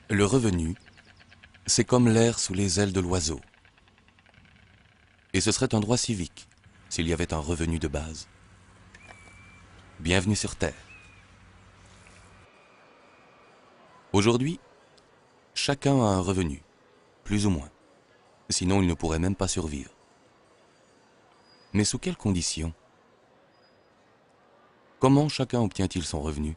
Le revenu, c'est comme l'air sous les ailes de l'oiseau. Et ce serait un droit civique s'il y avait un revenu de base. Bienvenue sur Terre. Aujourd'hui, chacun a un revenu, plus ou moins. Sinon, il ne pourrait même pas survivre. Mais sous quelles conditions? Comment chacun obtient-il son revenu?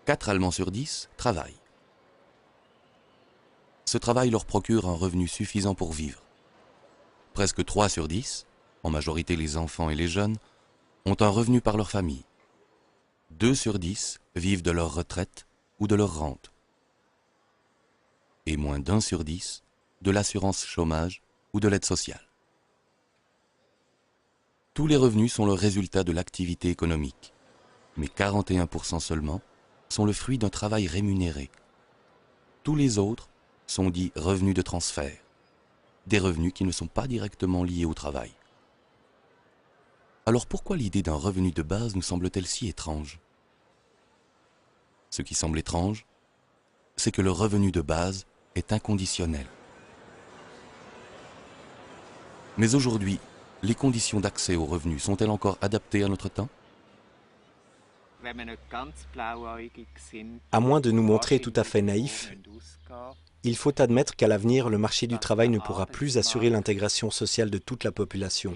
4 Allemands sur 10 travaillent. Ce travail leur procure un revenu suffisant pour vivre. Presque 3 sur 10, en majorité les enfants et les jeunes, ont un revenu par leur famille. 2 sur 10 vivent de leur retraite ou de leur rente. Et moins d'1 sur 10 de l'assurance chômage ou de l'aide sociale. Tous les revenus sont le résultat de l'activité économique, mais 41% seulement sont le fruit d'un travail rémunéré. Tous les autres sont dits revenus de transfert, des revenus qui ne sont pas directement liés au travail. Alors pourquoi l'idée d'un revenu de base nous semble-t-elle si étrange? Ce qui semble étrange, c'est que le revenu de base est inconditionnel. Mais aujourd'hui, les conditions d'accès aux revenus sont-elles encore adaptées à notre temps? À moins de nous montrer tout à fait naïfs, il faut admettre qu'à l'avenir, le marché du travail ne pourra plus assurer l'intégration sociale de toute la population.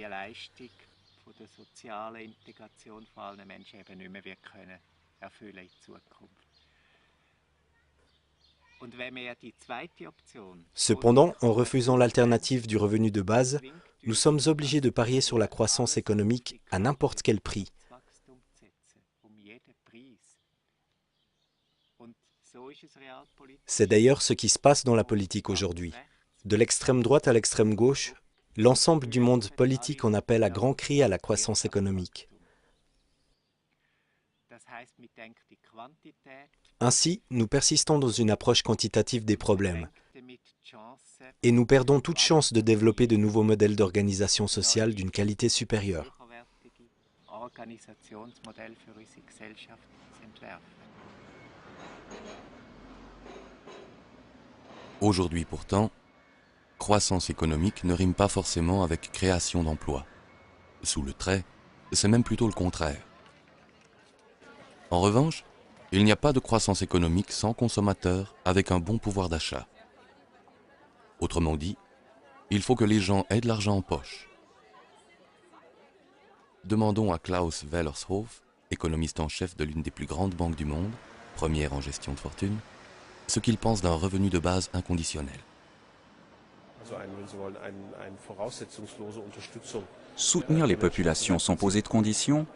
Cependant, en refusant l'alternative du revenu de base, nous sommes obligés de parier sur la croissance économique à n'importe quel prix. C'est d'ailleurs ce qui se passe dans la politique aujourd'hui. De l'extrême droite à l'extrême gauche, l'ensemble du monde politique en appelle à grands cris à la croissance économique. Ainsi, nous persistons dans une approche quantitative des problèmes et nous perdons toute chance de développer de nouveaux modèles d'organisation sociale d'une qualité supérieure. Aujourd'hui pourtant, croissance économique ne rime pas forcément avec création d'emplois. Sous le trait, c'est même plutôt le contraire. En revanche, il n'y a pas de croissance économique sans consommateurs avec un bon pouvoir d'achat. Autrement dit, il faut que les gens aient de l'argent en poche. Demandons à Klaus Wellershof, économiste en chef de l'une des plus grandes banques du monde, première en gestion de fortune, ce qu'il pense d'un revenu de base inconditionnel. Soutenir les populations sans poser de conditions,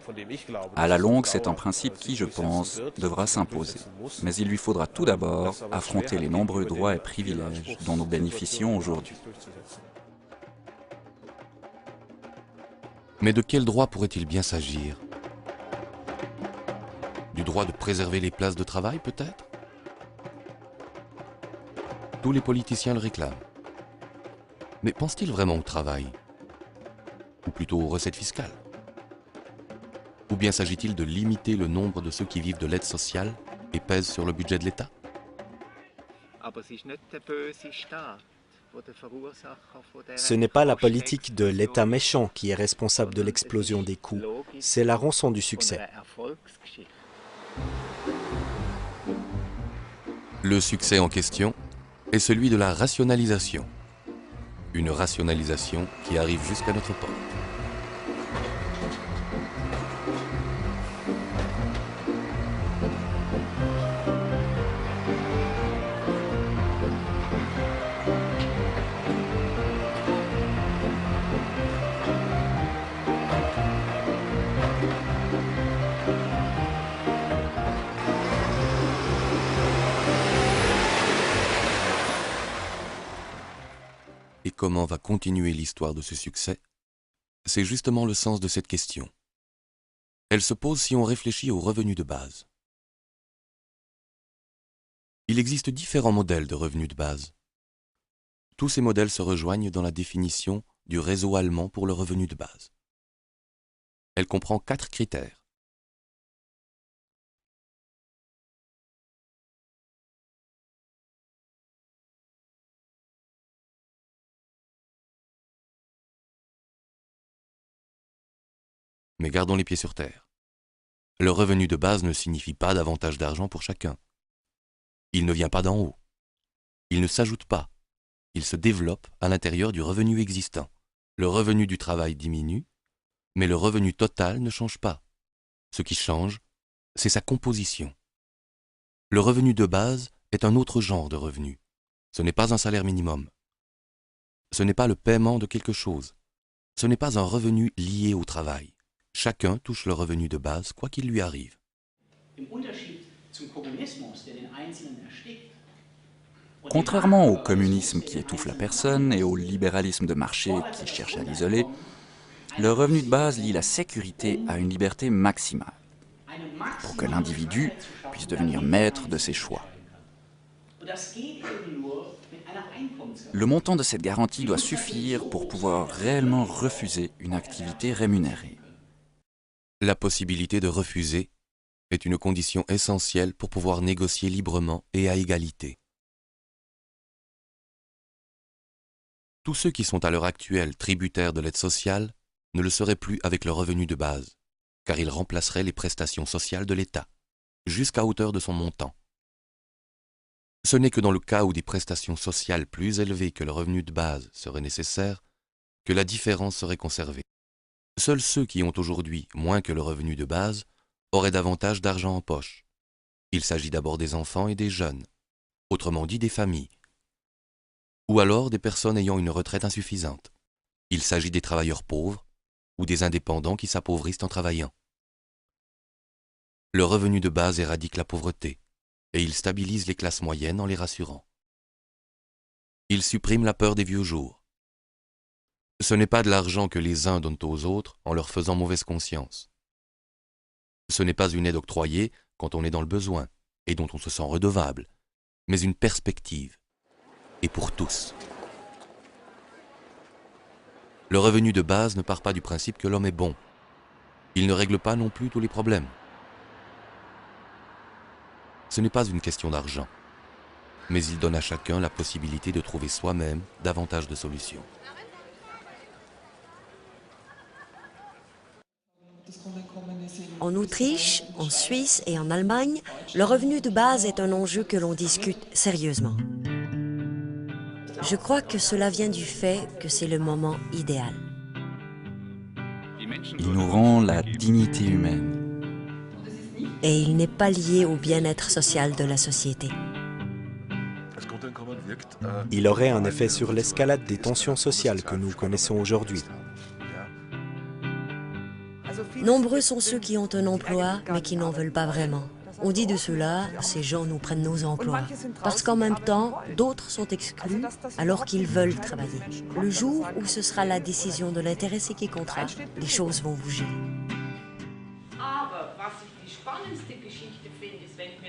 à la longue, c'est un principe qui, je pense, devra s'imposer. Mais il lui faudra tout d'abord affronter les nombreux droits et privilèges dont nous bénéficions aujourd'hui. Mais de quel droit pourrait-il bien s'agir? Du droit de préserver les places de travail, peut-être? Tous les politiciens le réclament. Mais pense-t-il vraiment au travail? Ou plutôt aux recettes fiscales? Ou bien s'agit-il de limiter le nombre de ceux qui vivent de l'aide sociale et pèsent sur le budget de l'État? Ce n'est pas la politique de l'État méchant qui est responsable de l'explosion des coûts, c'est la rançon du succès. Le succès en question est celui de la rationalisation. Une rationalisation qui arrive jusqu'à notre porte. Et comment va continuer l'histoire de ce succès? C'est justement le sens de cette question. Elle se pose si on réfléchit aux revenus de base. Il existe différents modèles de revenus de base. Tous ces modèles se rejoignent dans la définition du réseau allemand pour le revenu de base. Elle comprend 4 critères. Mais gardons les pieds sur terre. Le revenu de base ne signifie pas davantage d'argent pour chacun. Il ne vient pas d'en haut. Il ne s'ajoute pas. Il se développe à l'intérieur du revenu existant. Le revenu du travail diminue, mais le revenu total ne change pas. Ce qui change, c'est sa composition. Le revenu de base est un autre genre de revenu. Ce n'est pas un salaire minimum. Ce n'est pas le paiement de quelque chose. Ce n'est pas un revenu lié au travail. Chacun touche le revenu de base, quoi qu'il lui arrive. Contrairement au communisme qui étouffe la personne et au libéralisme de marché qui cherche à l'isoler, le revenu de base lie la sécurité à une liberté maximale, pour que l'individu puisse devenir maître de ses choix. Le montant de cette garantie doit suffire pour pouvoir réellement refuser une activité rémunérée. La possibilité de refuser est une condition essentielle pour pouvoir négocier librement et à égalité. Tous ceux qui sont à l'heure actuelle tributaires de l'aide sociale ne le seraient plus avec le revenu de base, car ils remplaceraient les prestations sociales de l'État, jusqu'à hauteur de son montant. Ce n'est que dans le cas où des prestations sociales plus élevées que le revenu de base seraient nécessaires que la différence serait conservée. Seuls ceux qui ont aujourd'hui moins que le revenu de base auraient davantage d'argent en poche. Il s'agit d'abord des enfants et des jeunes, autrement dit des familles, ou alors des personnes ayant une retraite insuffisante. Il s'agit des travailleurs pauvres ou des indépendants qui s'appauvrissent en travaillant. Le revenu de base éradique la pauvreté et il stabilise les classes moyennes en les rassurant. Il supprime la peur des vieux jours. Ce n'est pas de l'argent que les uns donnent aux autres en leur faisant mauvaise conscience. Ce n'est pas une aide octroyée quand on est dans le besoin et dont on se sent redevable, mais une perspective, et pour tous. Le revenu de base ne part pas du principe que l'homme est bon. Il ne règle pas non plus tous les problèmes. Ce n'est pas une question d'argent, mais il donne à chacun la possibilité de trouver soi-même davantage de solutions. En Autriche, en Suisse et en Allemagne, le revenu de base est un enjeu que l'on discute sérieusement. Je crois que cela vient du fait que c'est le moment idéal. Il nous rend la dignité humaine. Et il n'est pas lié au bien-être social de la société. Il aurait un effet sur l'escalade des tensions sociales que nous connaissons aujourd'hui. Nombreux sont ceux qui ont un emploi, mais qui n'en veulent pas vraiment. On dit de cela, ces gens nous prennent nos emplois. Parce qu'en même temps, d'autres sont exclus alors qu'ils veulent travailler. Le jour où ce sera la décision de l'intéressé qui comptera, les choses vont bouger.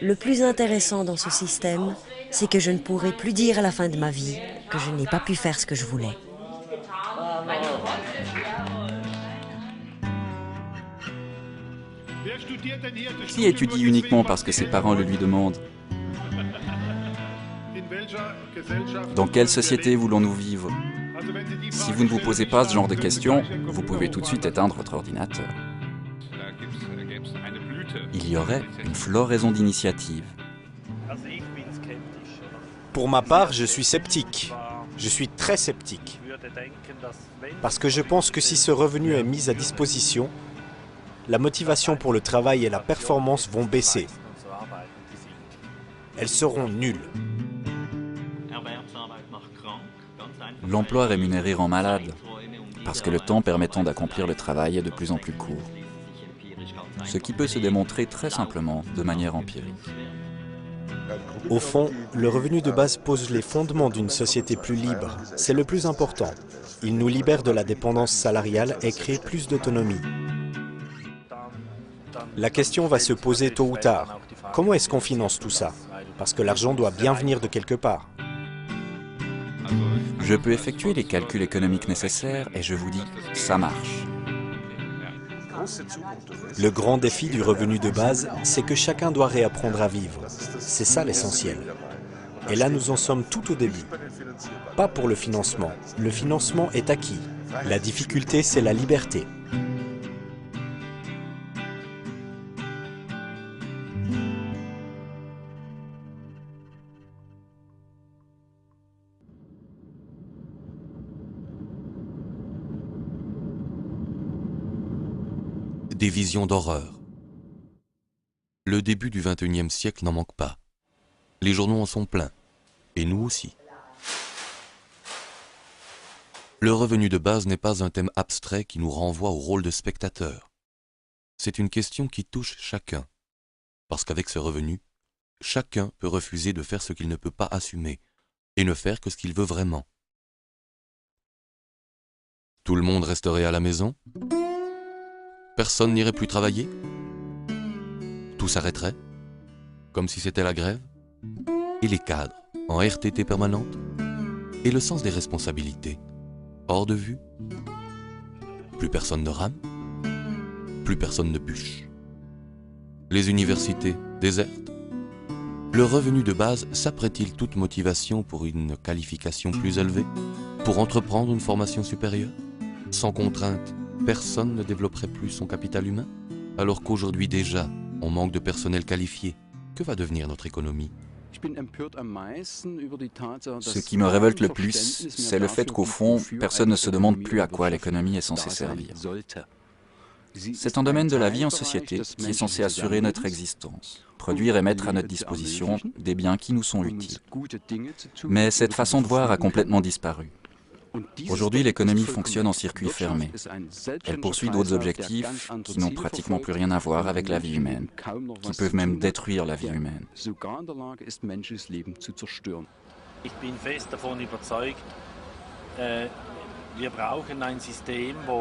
Le plus intéressant dans ce système, c'est que je ne pourrai plus dire à la fin de ma vie que je n'ai pas pu faire ce que je voulais. Qui étudie uniquement parce que ses parents le lui demandent? Dans quelle société voulons-nous vivre? Si vous ne vous posez pas ce genre de questions, vous pouvez tout de suite éteindre votre ordinateur. Il y aurait une floraison d'initiatives. Pour ma part, je suis sceptique. Je suis très sceptique. Parce que je pense que si ce revenu est mis à disposition, la motivation pour le travail et la performance vont baisser. Elles seront nulles. L'emploi rémunéré rend malade, parce que le temps permettant d'accomplir le travail est de plus en plus court. Ce qui peut se démontrer très simplement de manière empirique. Au fond, le revenu de base pose les fondements d'une société plus libre. C'est le plus important. Il nous libère de la dépendance salariale et crée plus d'autonomie. La question va se poser tôt ou tard. Comment est-ce qu'on finance tout ça? Parce que l'argent doit bien venir de quelque part. Je peux effectuer les calculs économiques nécessaires et je vous dis, ça marche. Le grand défi du revenu de base, c'est que chacun doit réapprendre à vivre. C'est ça l'essentiel. Et là, nous en sommes tout au début. Pas pour le financement. Le financement est acquis. La difficulté, c'est la liberté. des visions d'horreur. Le début du XXIe siècle n'en manque pas. Les journaux en sont pleins, et nous aussi. Le revenu de base n'est pas un thème abstrait qui nous renvoie au rôle de spectateur. C'est une question qui touche chacun, parce qu'avec ce revenu, chacun peut refuser de faire ce qu'il ne peut pas assumer, et ne faire que ce qu'il veut vraiment. Tout le monde resterait à la maison? Personne n'irait plus travailler? Tout s'arrêterait? Comme si c'était la grève? Et les cadres, en RTT permanente? Et le sens des responsabilités, hors de vue? Plus personne ne rame? Plus personne ne bûche? Les universités désertes? Le revenu de base saperait-il toute motivation pour une qualification plus élevée? Pour entreprendre une formation supérieure? Sans contrainte, personne ne développerait plus son capital humain? Alors qu'aujourd'hui déjà, on manque de personnel qualifié. Que va devenir notre économie? Ce qui me révolte le plus, c'est le fait qu'au fond, personne ne se demande plus à quoi l'économie est censée servir. C'est un domaine de la vie en société qui est censé assurer notre existence, produire et mettre à notre disposition des biens qui nous sont utiles. Mais cette façon de voir a complètement disparu. Aujourd'hui, l'économie fonctionne en circuit fermé. Elle poursuit d'autres objectifs qui n'ont pratiquement plus rien à voir avec la vie humaine, qui peuvent même détruire la vie humaine.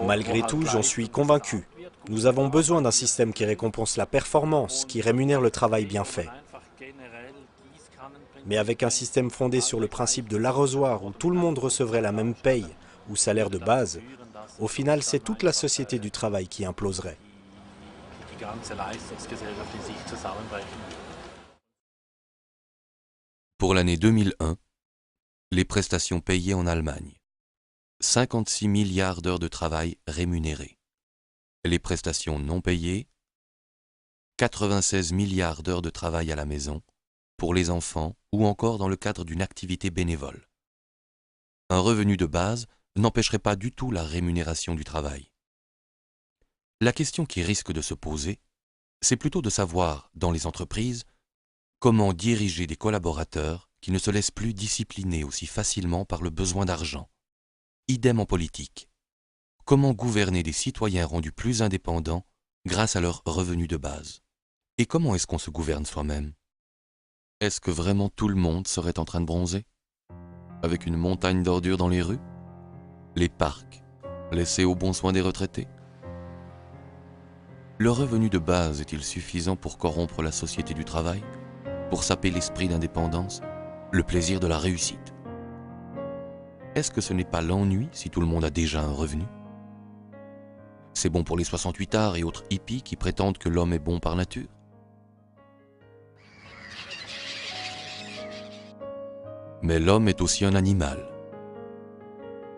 Malgré tout, j'en suis convaincu. Nous avons besoin d'un système qui récompense la performance, qui rémunère le travail bien fait. Mais avec un système fondé sur le principe de l'arrosoir où tout le monde recevrait la même paye ou salaire de base, au final, c'est toute la société du travail qui imploserait. Pour l'année 2001, les prestations payées en Allemagne. 56 milliards d'heures de travail rémunérées. Les prestations non payées, 96 milliards d'heures de travail à la maison, pour les enfants ou encore dans le cadre d'une activité bénévole. Un revenu de base n'empêcherait pas du tout la rémunération du travail. La question qui risque de se poser, c'est plutôt de savoir, dans les entreprises, comment diriger des collaborateurs qui ne se laissent plus discipliner aussi facilement par le besoin d'argent. Idem en politique. Comment gouverner des citoyens rendus plus indépendants grâce à leur revenu de base? Et comment est-ce qu'on se gouverne soi-même? Est-ce que vraiment tout le monde serait en train de bronzer? Avec une montagne d'ordures dans les rues? Les parcs, laissés au bon soin des retraités? Le revenu de base est-il suffisant pour corrompre la société du travail? Pour saper l'esprit d'indépendance? Le plaisir de la réussite? Est-ce que ce n'est pas l'ennui si tout le monde a déjà un revenu? C'est bon pour les 68ards et autres hippies qui prétendent que l'homme est bon par nature? Mais l'homme est aussi un animal,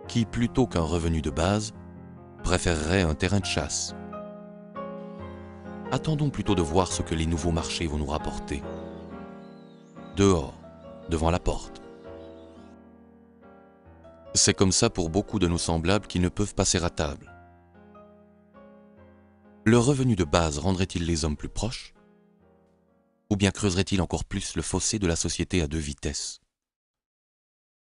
qui, plutôt qu'un revenu de base, préférerait un terrain de chasse. Attendons plutôt de voir ce que les nouveaux marchés vont nous rapporter. Dehors, devant la porte. C'est comme ça pour beaucoup de nos semblables qui ne peuvent passer à table. Le revenu de base rendrait-il les hommes plus proches? Ou bien creuserait-il encore plus le fossé de la société à deux vitesses?